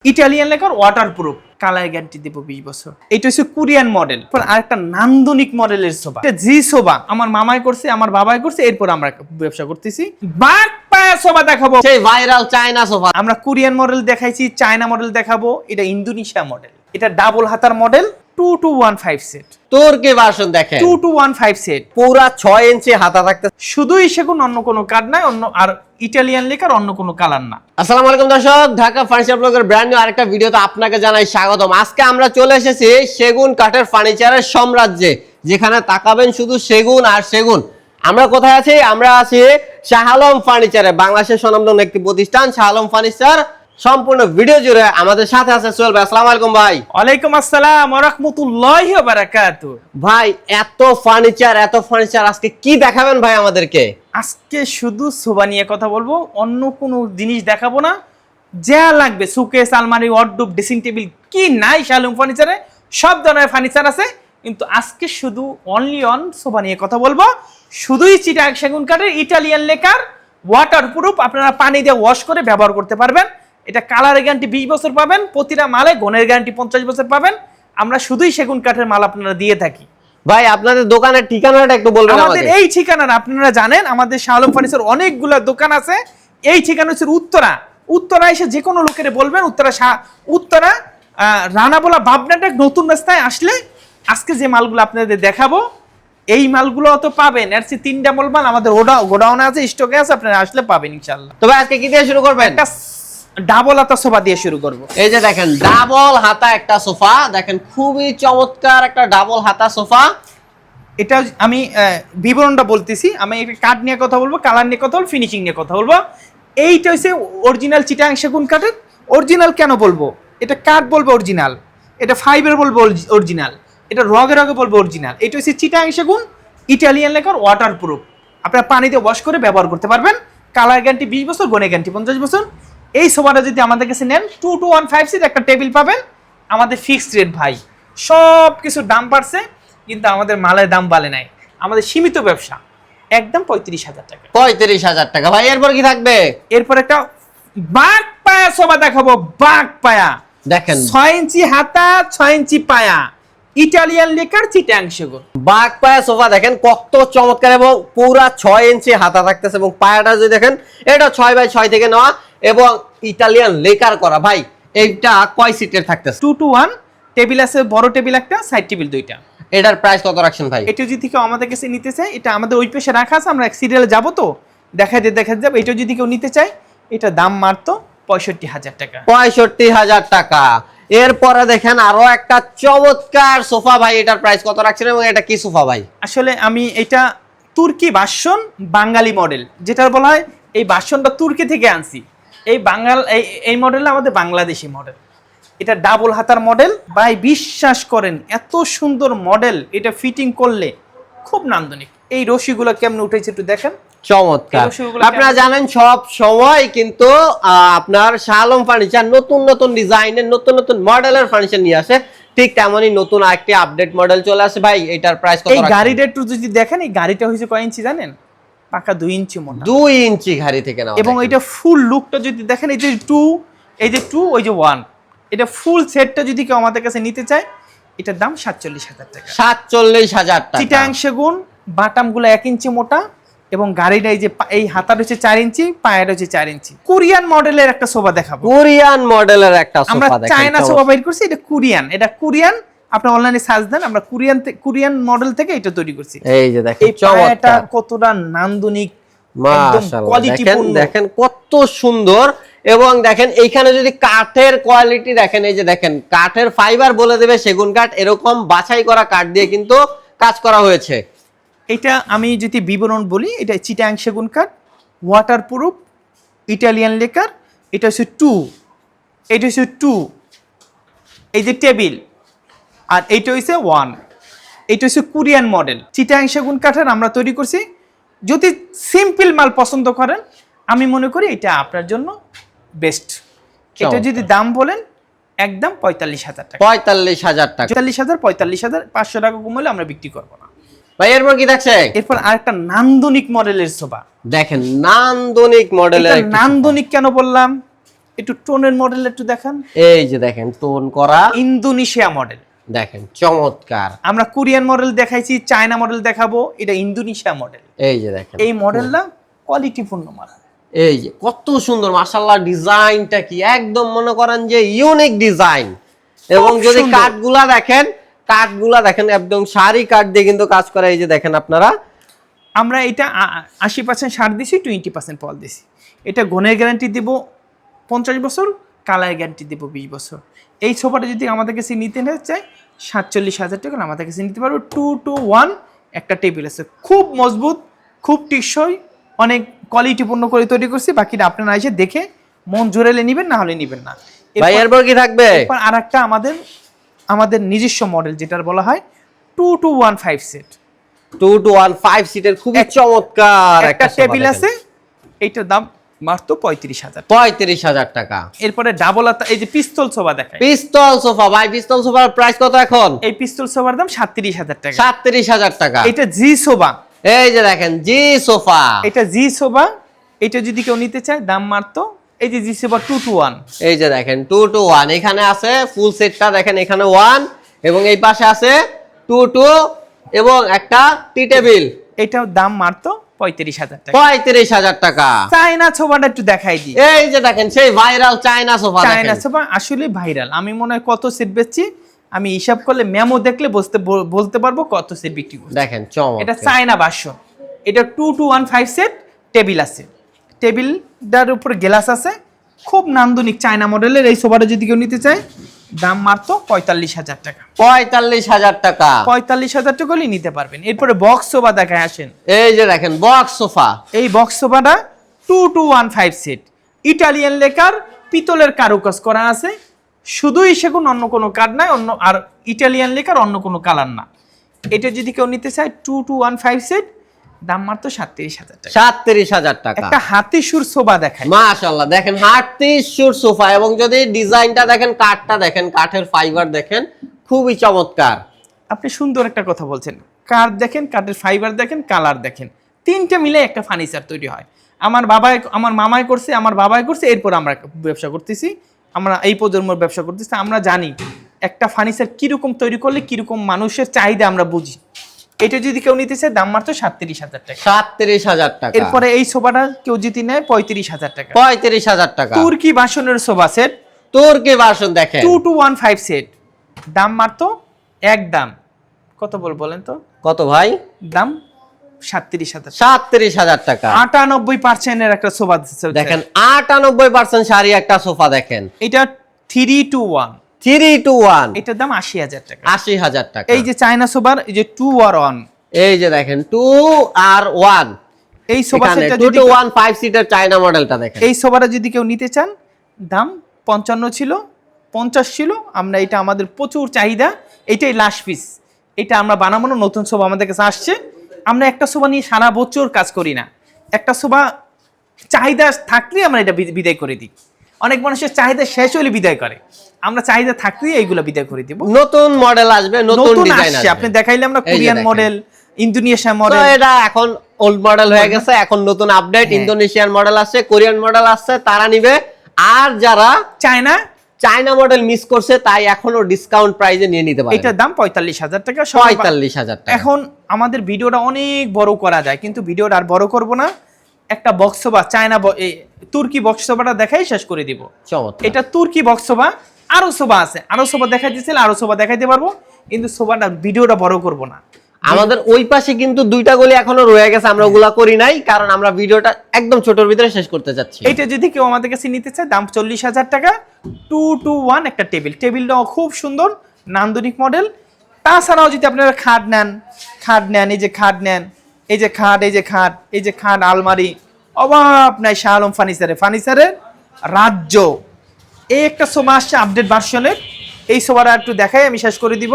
Italian lacquer waterproof, colour guarantee দেব 20 বছর। এটা হচ্ছে কোরিয়ান মডেল। আরেকটা নান্দনিক মডেলের সোফা, জি সোফা আমার মামাই করছে, আমার বাবাই করছে, এরপর আমরা ব্যবসা করতেছি। বাক পায়া সোফা দেখাবো, সেই ভাইরাল চায়না সোফা। আমরা কোরিয়ান মডেল দেখাইছি, চায়না মডেল দেখাবো, এটা ইন্দোনেশিয়া মডেল। এটা ডাবল হাতার মডেল 2215 সেট, তুর্কি ভার্সন দেখেন 2215 সেট, পুরা 6 ইঞ্চি হাতা থাকতে। শুধুই সেগুন, অন্য কোনো কার্ড নাই, অন্য আর ইটালিয়ান লেকার অন্য কোনো কালার না। আসসালামু আলাইকুম দর্শক, ঢাকা ফার্নিচার ব্লগের ব্র্যান্ড নিউ আরেকটা ভিডিওতে আপনাকে জানাই স্বাগতম। আজকে আমরা চলে এসেছি সেগুন কাঠের ফার্নিচারের সাম্রাজ্যে, যেখানে তাকাবেন শুধু সেগুন আর সেগুন। আমরা কোথায় আছি? আমরা আছি শাহ আলম ফার্নিচারে, বাংলাদেশের স্বনামধন্য একটি প্রতিষ্ঠান শাহ আলম ফার্নিচার। সম্পূর্ণ ভিডিও জুড়ে আমাদের সাথে আছে সোহেল ভাই। আসসালামু আলাইকুম ভাই। ওয়ালাইকুম আসসালাম ওয়া রাহমাতুল্লাহি ওয়া বারাকাতুহু। ভাই এত ফার্নিচার আজকে কি দেখাবেন ভাই আমাদেরকে? আজকে শুধু সোফা নিয়ে কথা বলবো, অন্য কোনো জিনিস দেখাবো না। যা লাগবে সুকেস, আলমারি, ওয়ার্ডরোব, ড্রেসিং টেবিল, কি নাই শাহ আলম ফার্নিচারে সব ধরনের ফার্নিচার আছে। কিন্তু আজকে শুধু অনলি অন সোফা নিয়ে কথা বলবো। শুধুই চিটাগাং সেগুন কাঠের ইটালিয়ান লেকার ওয়াটারপ্রুফ, আপনারা পানি দিয়ে ওয়াশ করে ব্যবহার করতে পারবেন। এটা কালারের গ্যারান্টি 20 বছর পাবেন, প্রতিটা মালে গুণের গ্যারান্টি 50 বছর পাবেন। আমরা শুধুই সেগুন কাঠের মাল আপনারা দিয়ে থাকি। ভাই আপনাদের দোকানের ঠিকানাটা একটু বলবেন আমাদের? এই ঠিকানা আপনারা জানেন, আমাদের শাহ আলম ফার্নিচার অনেকগুলো দোকান আছে। এই ঠিকানা হচ্ছে উত্তরা এসে যে কোনো লোকের বলবেন, উত্তরা রানাবোলা বাবনাটেক নতুন রাস্তায় আসলে আজকে যে মালগুলো আপনাদের দেখাবো, এই মালগুলো তো পাবেন। এর চেয়ে 3টা মাল আমাদের গোডাউনে আছে, স্টকে আছে, আপনারা আসলে পাবেন ইনশাআল্লাহ। তবে আজকে কি দিয়ে শুরু করবেন? একটা ডাবল হাতা সোফা দিয়ে শুরু করব। এই যে দেখেন ডাবল হাতা একটা সোফা, দেখেন খুবই চমৎকার একটা ডাবল হাতা সোফা। এটা আমি বিবরণটা বলতেছি, আমি একটা কাঠ নিয়ে কথা বলবো, কালার নিয়ে কথা বলবো, ফিনিশিং নিয়ে কথা বলবো। এইটা হচ্ছে অরিজিনাল চিটাগাং সেগুন কাঠের। অরিজিনাল কেন বলবো? এটা কাঠ বলবো অরিজিনাল, এটা ফাইবার বলবো অরিজিনাল, এটা রগে বলবো অরিজিনাল। এটা হচ্ছে চিটাগাং সেগুন ইটালিয়ান লেকার ওয়াটারপ্রুফ, আপনারা পানিতে ওয়াশ করে ব্যবহার করতে পারবেন। কালার গ্যারান্টি 20 বছর, গুণের গ্যারান্টি 50 বছর। এই সোফাটা যদি আমাদের কাছে নেন 2215 সিট একটা টেবিল পাবেন। আমাদের ফিক্সড রেট ভাই, সব কিছুর দাম বাড়ছে কিন্তু আমাদের মালের দাম বাড়ে নাই। আমাদের সীমিত ব্যবসা, একদম 35,000 টাকা। 35,000 টাকা। ভাই এরপর কি থাকবে? এরপর একটা বাঘ পায়া সোফা দেখাবো। বাঘ পায়া দেখেন 6 ইঞ্চি হাতা, 6 ইঞ্চি পায়া, ইটালিয়ান লেকার চিটাগাং সেগুন। বাঘ পায়া সোফা দেখেন কত চমৎকার, এবং পুরা 6 ইঞ্চি হাতা থাকতেছে, এবং পায়াটা যদি দেখেন এটা 6x6 থেকে নেওয়া এবং ইটালিয়ান লেকার করা। ভাই এইটা কয় সিটের থাকতেছে? 2 to 1 টেবিল আছে, বড় টেবিল একটা, সাইড টেবিল দুইটা। এটার প্রাইস কত রাখছেন ভাই? এটা যদি কেউ আমাদের কাছে নিতে চায়, এটা আমাদের ওই পেশে রাখা আছে, আমরা সিরিয়ালে যাবো তো দেখাতে যাবো। এটা যদি কেউ নিতে চায়, এটা দাম মাত্র 65,000 টাকা। 65,000 টাকা। এরপরে দেখেন আরো একটা চমৎকার সোফা। ভাই এটার প্রাইস কত রাখছেন এবং এটা কি সোফা ভাই? আসলে আমি এটা তুর্কি ভার্সন বাঙালি মডেল যেটা বলা হয়, এই ভার্সনটা তুর্কি থেকে আনছি। এই মডেল আমাদের বাংলাদেশি মডেল। এটা ডাবল হাতার মডেল। ভাই বিশ্বাস করেন, এত সুন্দর মডেল, এটা ফিটিং করলে খুব নান্দনিক। এই রশিগুলো কেমন উঠেছে একটু দেখেন, চমৎকার। আপনারা জানেন সব সময় কিন্তু আপনার শাহ আলম ফার্নিচার নতুন ডিজাইনের নতুন মডেলের ফার্নিচার নিয়ে আসে। ঠিক তেমনই নতুন আরেকটি আপডেট মডেল চলে আসে। ভাই এটার প্রাইস কত? এই গাড়িটা একটু যদি দেখেন, এই গাড়িটা হয়েছে কয় ইঞ্চি জানেন? পাকা 2 ইঞ্চি মোটা। 2 ইঞ্চি গাড়ি থেকে নাও। এবং এটা ফুল লুকটা যদি দেখেন, এই যে 2, এই যে 2, ওই যে 1, এটা ফুল সেটটা যদি কেউ আমাদের কাছে নিতে চায়, এটার দাম 47,000 টাকা। 47,000 টাকা। চিটাগাং সেগুন, বাটামগুলো 1 ইঞ্চি মোটা, এবং গাড়িটা এই যে এই হাতাটা হচ্ছে 4 ইঞ্চি, পায়ের হচ্ছে 4 ইঞ্চি। কোরিয়ান মডেলের একটা সোফা দেখাবো। কোরিয়ান মডেলের একটা সোফা আমরা দেখেন। চায়না সোফা বাইর করছি, এটা কোরিয়ান। আপনি অনলাইনে সার্চ দেন, আমরা কোরিয়ান মডেল থেকে এটা তৈরি করছি। এই যে দেখেন এই পায়াটা কতটা নান্দনিক, একদম কোয়ালিটিপূর্ণ। দেখেন কত সুন্দর। এবং দেখেন এইখানে যদি কাঠের কোয়ালিটি দেখেন, এই যে দেখেন কাঠের ফাইবার বলে দেবে সেগুন কাঠ, এরকম বাছাই করা কাঠ দিয়ে কিন্তু কাজ করা হয়েছে। এটা আমি যদি বিবরণ বলি, এটা চিটাগাং সেগুন কাঠ, ওয়াটারপ্রুফ, ইটালিয়ান লেকার। এটা হচ্ছে 2, এটা হচ্ছে 2, এই যে টেবিল, আর এইটা হচ্ছে 1। এটা হচ্ছে কোরিয়ান মডেল। চিটাগাং সেগুন কাঠের আমরা তৈরি করছি। যদি সিম্পল মাল পছন্দ করেন, আমি মনে করি এটা আপনার জন্য বেস্ট। এটা যদি দাম বলেন, একদম 45,000 টাকা। 45,000 টাকা। 45,000 500 টাকা কমলে আমরা বিক্রি করবো না। ভাই এরপর কি থাকছে? এরপর আরেকটা নান্দনিক মডেলের সোফা দেখেন নান্দনিক মডেলের। নান্দনিক কেন বললাম? একটু টোনের মডেল একটু দেখান। এই যে দেখেন টোন করা ইন্দোনেশিয়া মডেল, দেখেন চমৎকার। আমরা কোরিয়ান মডেল দেখাইছি, চায়না মডেল দেখাবো, এটা ইন্দোনেশিয়া মডেল। এই যে দেখেন এই মডেলটা কোয়ালিটিপূর্ণ মাল। এই যে কত সুন্দর মাশাআল্লাহ, ডিজাইনটা কি একদম মনে করেন যে ইউনিক ডিজাইন। এবং যদি সুন্দর। কাঠগুলা দেখেন একদম সারি কাঠ দিয়ে কিন্তু কাজ করা। এই যে দেখেন আপনারা, আমরা এটা 80% সার দিছি, 20% ফল দিছি। এটা গুণের গ্যারান্টি দিব 50 বছর, কালার গ্যারান্টি দিব 20 বছর। এই সোফাটা যদি আমাদের কাছে নিতে চাই 47,000 টাকা আমাদের কাছে নিতে পারবো। 2 to 1 একটা টেবিল আছে, খুব মজবুত, খুব টিকসই, অনেক কোয়ালিটিপূর্ণ করে তৈরি করছি। বাকিটা আপনারা এসে দেখে মন জোরালে নেবেন, না হলে নেবেন না। ভাই এরপর কি থাকবে? এরপর আরেকটা আমাদের নিজস্ব মডেল যেটার বলা হয় 2 to 1 5 সেট। 2 to 1 5 সিটের খুবই চমৎকার একটা টেবিল আছে, এইটার দাম মাত্র 35,000। 35,000 টাকা। এরপরে ডাবল আতা, এই যে পিস্তল সোফা দেখায়। পিস্তল সোফা, ভাই পিস্তল সোফার প্রাইস কত এখন? এই পিস্তল সোফার দাম 37,000 টাকা। 37,000 টাকা। এটা জি সোফা, এই যে দেখেন জি সোফা, এটা জি সোফা। এটা যদি কেউ নিতে চায় দাম মাত্র, এই যে জি সোফা 2 to 1। এই যে দেখেন 2 to 1, এখানে আছে ফুল সেটটা, দেখেন এখানে 1 এবং এই পাশে আছে 2 2 এবং একটা টি টেবিল। এটার দাম মাত্র 35,000 টাকা। 35,000 টাকা। চায়না সোফাটা একটু দেখাই দিই। এই যে দেখেন সেই ভাইরাল চায়না সোফা, চায়না দেখেন সোফা আসলে ভাইরাল। আমি মনে হয় কত সেট বেচছি, আমি হিসাব করলে মেমো দেখলে বলতে পারবো কত সেট বিক্রি করছি। দেখেন চমৎকার। এটা চায়না ভার্সন। এটা 2 to 1 5 সেট টেবিল আছে, টেবিলটার উপর গ্লাস আছে, খুব নান্দনিক চায়না মডেলের। এই সোফাটা যদি কেউ নিতে চায় দাম মাত্র 45,000 টাকা। 45,000 টাকা। 45,000 টাকা হলেই নিতে পারবেন। এরপরে বক্স সোফা দেখায় আসেন। এই যে দেখেন বক্স সোফা, এই বক্স সোফাটা 2 to 1 5 সেট, ইটালিয়ান লেকার, পিতলের কারুকাজ করা আছে, শুধুই সেগুন, অন্য কোনো কাঠ নাই, অন্য আর ইটালিয়ান লেকার, অন্য কোনো কালার না। এটা যদি কেউ নিতে চায় 2 to 1 5 সেট, দাম মাত্র 37,000 টাকা। 37,000 টাকা। একটা হাতি সুর সোফা দেখায়। মাশাআল্লাহ, দেখেন হাতি সুর সোফা এবং যদি ডিজাইনটা দেখেন, কাঠটা দেখেন, কাঠের ফাইবার দেখেন, খুবই চমৎকার। আপনি সুন্দর একটা কথা বলছেন, কাঠ দেখেন, কাঠের ফাইবার দেখেন, কালার দেখেন, তিনটা মিলে একটা ফার্নিচার তৈরি হয়। আমার মামাই করছে, আমার বাবাই করছে, এরপর আমরা ব্যবসা করতেছি, আমরা এই প্রজন্মের ব্যবসা করতেছি। আমরা জানি একটা ফার্নিচার কিরকম তৈরি করলে কিরকম মানুষের চাহিদা আমরা বুঝি। এটা যদি কেউ নিতে চায় দাম মাত্র 37,000 টাকা। 37,000 টাকা। এরপরে এই সোফাটা কেউ যদি নেয় 35,000 টাকা। 35,000 টাকা। তুর্কি বাসনের সোফা সেট, তুর্কি ভার্সন দেখেন 2 to 1 5 সেট, দাম মাত্র একদম কত বলেন তো? কত ভাই? দাম 37,000। 37,000 টাকা। 98% এর একটা সোফা দেখেন 98% শাড়ি একটা সোফা দেখেন। এটা 3 to 1, 3 to 1, এটার দাম 80,000 টাকা। 80,000 টাকা। এই যে চায়না সোফার, এই যে 2 or 1, এই যে দেখেন 2 আর 1, এই সোফা এখানে সেটটা 2 যদি to 1 5 সিটার চায়না মডেলটা দেখেন। এই সোফাটা যদি কেউ নিতে চান দাম 55 ছিল, 50 ছিল। আমরা এটা আমাদের প্রচুর চাহিদা, এটাই লাস্ট পিস। এটা আমরা বানাবো না, নতুন সোফা আমাদের কাছে আসছে। আমরা একটা সোফা নিয়ে সারা বছর কাজ করি না, একটা সোফা চাহিদা থাকলে আমরা এটা বিদায় করে দিই। অনেক মানুষের চাহিদা শেষ হলে বিদায় করে, আমরা চাহিদা থাকলেই এইগুলো বিদায় করে দিব। নতুন মডেল আসবে, নতুন ডিজাইন আসছে, আসবে। আপনি দেখাইলে আমরা এই যে কোরিয়ান দেখেন। মডেল, ইন্দোনেশিয়া তো মডেল, এটা এখন ওল্ড মডেল হয়ে গেছে, এখন নতুন আপডেট হ্যাঁ। ইন্দোনেশিয়ান মডেল আসছে, কোরিয়ান মডেল আসছে, তারা নিবে। আর যারা চায়না, চায়না মডেল মিস করছে তাই এখনো ডিসকাউন্ট প্রাইসে নিয়ে নিতে পারে। এটার দাম 45,000 টাকা। 45,000 টাকা। এখন আমাদের ভিডিওটা অনেক বড় করা যায়, কিন্তু ভিডিওটা আর বড় করব না। একটা বক্স সোফা, চায়না তুর্কি বক্স সোফাটা দেখাই শেষ করে দিব। চমৎকার। এটা তুর্কি বক্স সোফা, আরো সোফা আছে, আরো সোফা দেখাই দিয়েছিল, আরো সোফা দেখাইতে পারবো, কিন্তু সোফাটা ভিডিওটা বড় করব না। আমাদের ওই পাশে কিন্তু দুইটা গলি এখনো রয়ে গেছে, আমরা ওগুলা করি নাই, কারণ আমরা ভিডিওটা একদম ছোটর ভিতরে শেষ করতে চাচ্ছি। এটা যদি কেউ আমাদের কাছে নিতে চায় দাম 40,000 টাকা। 2 to 1 একটা টেবিলটাও খুব সুন্দর, নান্দনিক মডেল। তাছাড়াও যদি আপনারা খাট নেন, এই যে খাট নেন, এই যে খাট, এই যে খাট, আলমারি, অভাব নাই শাহ আলম ফার্নিচারের রাজ্য। এই একটা সোফা আসছে আপডেট ভার্সনের, এই সোফাটা একটু দেখাই, আমি শেষ করে দিব।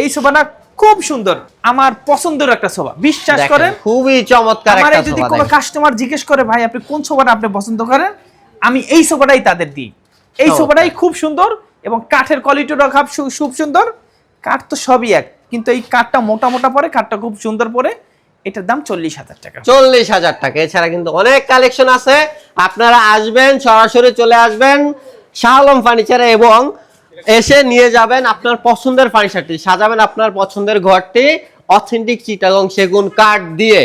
এই সোফাটা খুব সুন্দর, আমার পছন্দের একটা সোফা, বিশ্বাস দেখেন, করেন। খুবই চমৎকার আমার একটা যদি সোফা কোনো দেখেন। কাস্টমার জিজ্ঞেস করে ভাই আপনি কোন সোফাটা আপনি পছন্দ করেন, আমি এই সোফাটাই তাদের দিই। এই চমৎকার। সোফাটাই খুব সুন্দর এবং কাঠের কোয়ালিটিটা খুব সুন্দর। কাঠ তো সবই এক, কিন্তু এই কাঠটা মোটা মোটা পড়ে, কাঠটা খুব সুন্দর পড়ে। এটার দাম 40,000 টাকা। 40,000 টাকা। এছাড়া কিন্তু অনেক কালেকশন আছে, আপনারা আসবেন, সরাসরি চলে আসবেন শাহ আলম ফার্নিচারে এবং এসে নিয়ে যাবেন আপনার পছন্দের ফার্নিচারটি, সাজাবেন আপনার পছন্দের ঘরটি অথেন্টিক চিটাগং সেগুন কাঠ দিয়ে।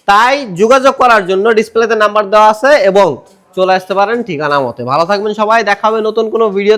তাই যোগাযোগ করার জন্য ডিসপ্লেতে নাম্বার দেওয়া আছে এবং চলে আসতে পারেন ঠিকানা মতে। ভালো থাকবেন সবাই, দেখা হবে নতুন কোনো ভিডিও।